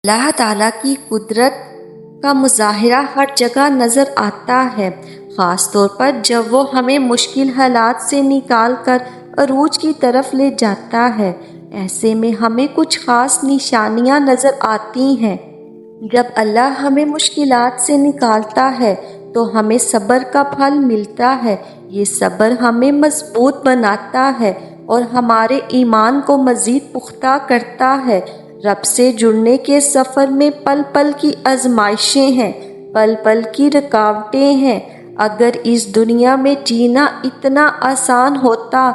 اللہ تعالیٰ کی قدرت کا مظاہرہ ہر جگہ نظر آتا ہے، خاص طور پر جب وہ ہمیں مشکل حالات سے نکال کر عروج کی طرف لے جاتا ہے۔ ایسے میں ہمیں کچھ خاص نشانیاں نظر آتی ہیں۔ جب اللہ ہمیں مشکلات سے نکالتا ہے تو ہمیں صبر کا پھل ملتا ہے۔ یہ صبر ہمیں مضبوط بناتا ہے اور ہمارے ایمان کو مزید پختہ کرتا ہے۔ رب سے جڑنے کے سفر میں پل پل کی آزمائشیں ہیں، پل پل کی رکاوٹیں ہیں۔ اگر اس دنیا میں جینا اتنا آسان ہوتا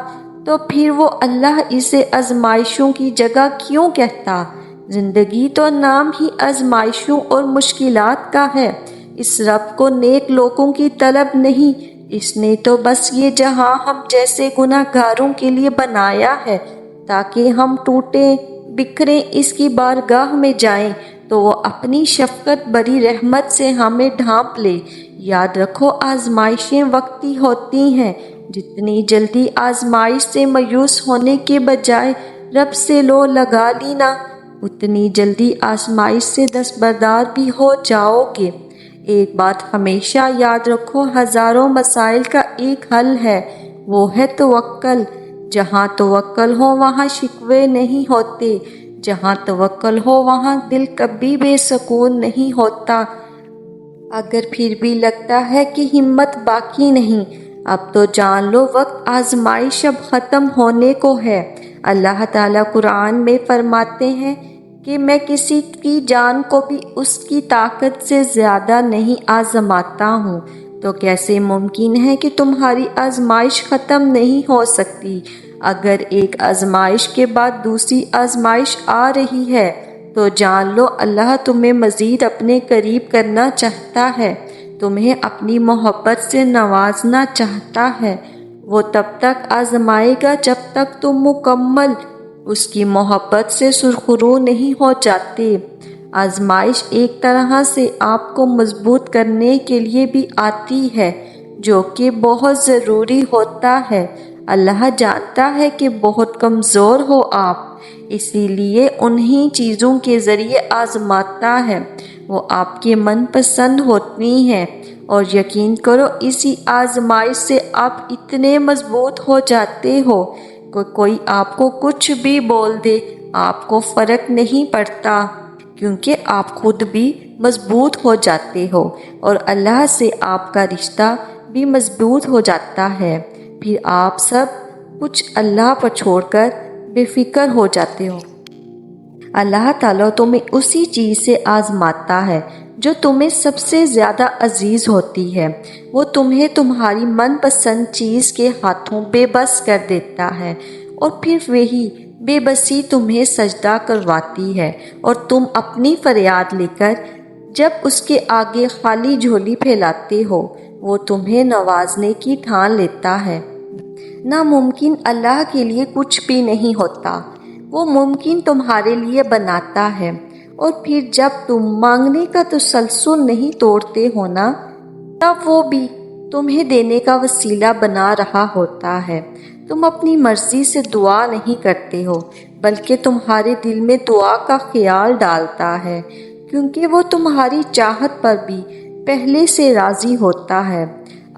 تو پھر وہ اللہ اسے آزمائشوں کی جگہ کیوں کہتا؟ زندگی تو نام ہی آزمائشوں اور مشکلات کا ہے۔ اس رب کو نیک لوگوں کی طلب نہیں، اس نے تو بس یہ جہاں ہم جیسے گناہ گاروں کے لیے بنایا ہے تاکہ ہم ٹوٹیں بکھریں اس کی بارگاہ میں جائیں تو وہ اپنی شفقت بری رحمت سے ہمیں ڈھانپ لے۔ یاد رکھو آزمائشیں وقتی ہوتی ہیں۔ جتنی جلدی آزمائش سے مایوس ہونے کے بجائے رب سے لو لگا لینا، اتنی جلدی آزمائش سے دستبردار بھی ہو جاؤ گے۔ ایک بات ہمیشہ یاد رکھو، ہزاروں مسائل کا ایک حل ہے، وہ ہے توکل۔ جہاں توکل ہو وہاں شکوے نہیں ہوتے، جہاں توکل ہو وہاں دل کبھی بے سکون نہیں ہوتا۔ اگر پھر بھی لگتا ہے کہ ہمت باقی نہیں، اب تو جان لو وقت آزمائش اب ختم ہونے کو ہے۔ اللہ تعالیٰ قرآن میں فرماتے ہیں کہ میں کسی کی جان کو بھی اس کی طاقت سے زیادہ نہیں آزماتا ہوں۔ تو کیسے ممکن ہے کہ تمہاری آزمائش ختم نہیں ہو سکتی؟ اگر ایک آزمائش کے بعد دوسری آزمائش آ رہی ہے تو جان لو اللہ تمہیں مزید اپنے قریب کرنا چاہتا ہے، تمہیں اپنی محبت سے نوازنا چاہتا ہے۔ وہ تب تک آزمائے گا جب تک تم مکمل اس کی محبت سے سرخرو نہیں ہو جاتے۔ آزمائش ایک طرح سے آپ کو مضبوط کرنے کے لیے بھی آتی ہے، جو کہ بہت ضروری ہوتا ہے۔ اللہ جانتا ہے کہ بہت کمزور ہو آپ، اسی لیے انہی چیزوں کے ذریعے آزماتا ہے۔ وہ آپ کے من پسند ہوتی ہیں، اور یقین کرو اسی آزمائش سے آپ اتنے مضبوط ہو جاتے ہو کہ کوئی آپ کو کچھ بھی بول دے آپ کو فرق نہیں پڑتا، کیونکہ آپ خود بھی مضبوط ہو جاتے ہو اور اللہ سے آپ کا رشتہ بھی مضبوط ہو جاتا ہے۔ پھر آپ سب کچھ اللہ پر چھوڑ کر بے فکر ہو جاتے ہو۔ اللہ تعالیٰ تمہیں اسی چیز سے آزماتا ہے جو تمہیں سب سے زیادہ عزیز ہوتی ہے۔ وہ تمہیں تمہاری من پسند چیز کے ہاتھوں بے بس کر دیتا ہے، اور پھر وہی بے بسی تمہیں سجدہ کرواتی ہے، اور تم اپنی فریاد لے کر جب اس کے آگے خالی جھولی پھیلاتے ہو وہ تمہیں نوازنے کی ٹھان لیتا ہے۔ ناممکن اللہ کے لیے کچھ بھی نہیں ہوتا، وہ ممکن تمہارے لیے بناتا ہے، اور پھر جب تم مانگنے کا تسلسل نہیں توڑتے ہو نا، تب وہ بھی تمہیں دینے کا وسیلہ بنا رہا ہوتا ہے۔ تم اپنی مرضی سے دعا نہیں کرتے ہو، بلکہ تمہارے دل میں دعا کا خیال ڈالتا ہے، کیونکہ وہ تمہاری چاہت پر بھی پہلے سے راضی ہوتا ہے۔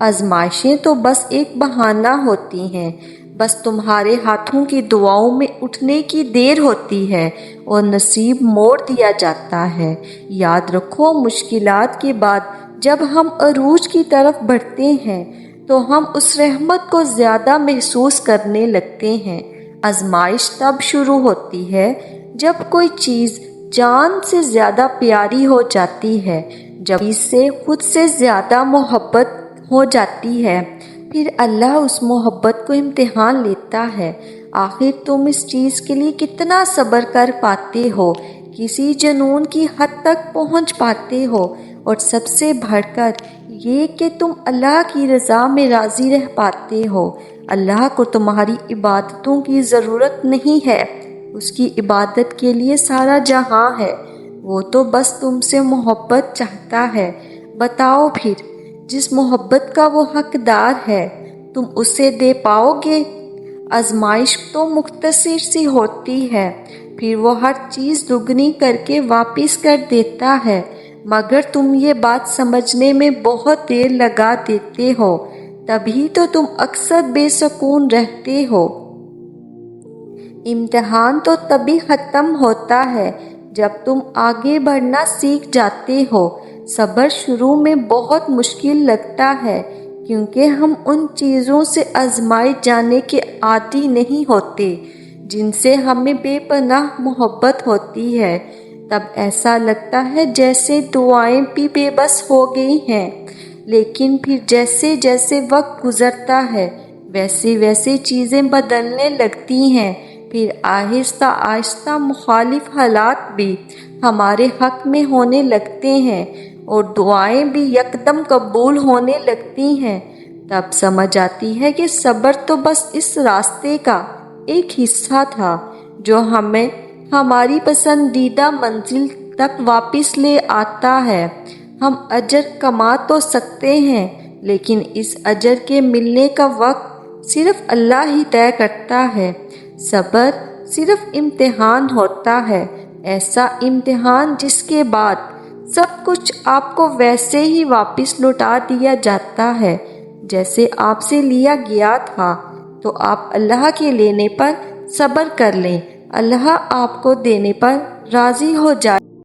آزمائشیں تو بس ایک بہانہ ہوتی ہیں، بس تمہارے ہاتھوں کی دعاؤں میں اٹھنے کی دیر ہوتی ہے اور نصیب موڑ دیا جاتا ہے۔ یاد رکھو مشکلات کے بعد جب ہم عروج کی طرف بڑھتے ہیں تو ہم اس رحمت کو زیادہ محسوس کرنے لگتے ہیں۔ آزمائش تب شروع ہوتی ہے جب کوئی چیز جان سے زیادہ پیاری ہو جاتی ہے، جب اس سے خود سے زیادہ محبت ہو جاتی ہے، پھر اللہ اس محبت کو امتحان لیتا ہے۔ آخر تم اس چیز کے لیے کتنا صبر کر پاتے ہو، کسی جنون کی حد تک پہنچ پاتے ہو، اور سب سے بڑھ کر یہ کہ تم اللہ کی رضا میں راضی رہ پاتے ہو۔ اللہ کو تمہاری عبادتوں کی ضرورت نہیں ہے، اس کی عبادت کے لیے سارا جہاں ہے، وہ تو بس تم سے محبت چاہتا ہے۔ بتاؤ پھر جس محبت کا وہ حقدار ہے تم اسے دے پاؤ گے؟ آزمائش تو مختصر سی ہوتی ہے، پھر وہ ہر چیز دگنی کر کے واپس کر دیتا ہے، مگر تم یہ بات سمجھنے میں بہت دیر لگا دیتے ہو، تبھی تو تم اکثر بے سکون رہتے ہو۔ امتحان تو تبھی ختم ہوتا ہے جب تم آگے بڑھنا سیکھ جاتے ہو۔ صبر شروع میں بہت مشکل لگتا ہے کیونکہ ہم ان چیزوں سے آزمائے جانے کے عادی نہیں ہوتے جن سے ہمیں بے پناہ محبت ہوتی ہے۔ تب ایسا لگتا ہے جیسے دعائیں بھی بے بس ہو گئی ہیں، لیکن پھر جیسے جیسے وقت گزرتا ہے ویسے ویسے چیزیں بدلنے لگتی ہیں، پھر آہستہ آہستہ مخالف حالات بھی ہمارے حق میں ہونے لگتے ہیں اور دعائیں بھی یکدم قبول ہونے لگتی ہیں۔ تب سمجھ آتی ہے کہ صبر تو بس اس راستے کا ایک حصہ تھا جو ہمیں ہماری پسندیدہ منزل تک واپس لے آتا ہے۔ ہم اجر کما تو سکتے ہیں، لیکن اس اجر کے ملنے کا وقت صرف اللہ ہی طے کرتا ہے۔ صبر صرف امتحان ہوتا ہے، ایسا امتحان جس کے بعد سب کچھ آپ کو ویسے ہی واپس لوٹا دیا جاتا ہے جیسے آپ سے لیا گیا تھا۔ تو آپ اللہ کے لینے پر صبر کر لیں، اللہ آپ کو دینے پر راضی ہو جائے۔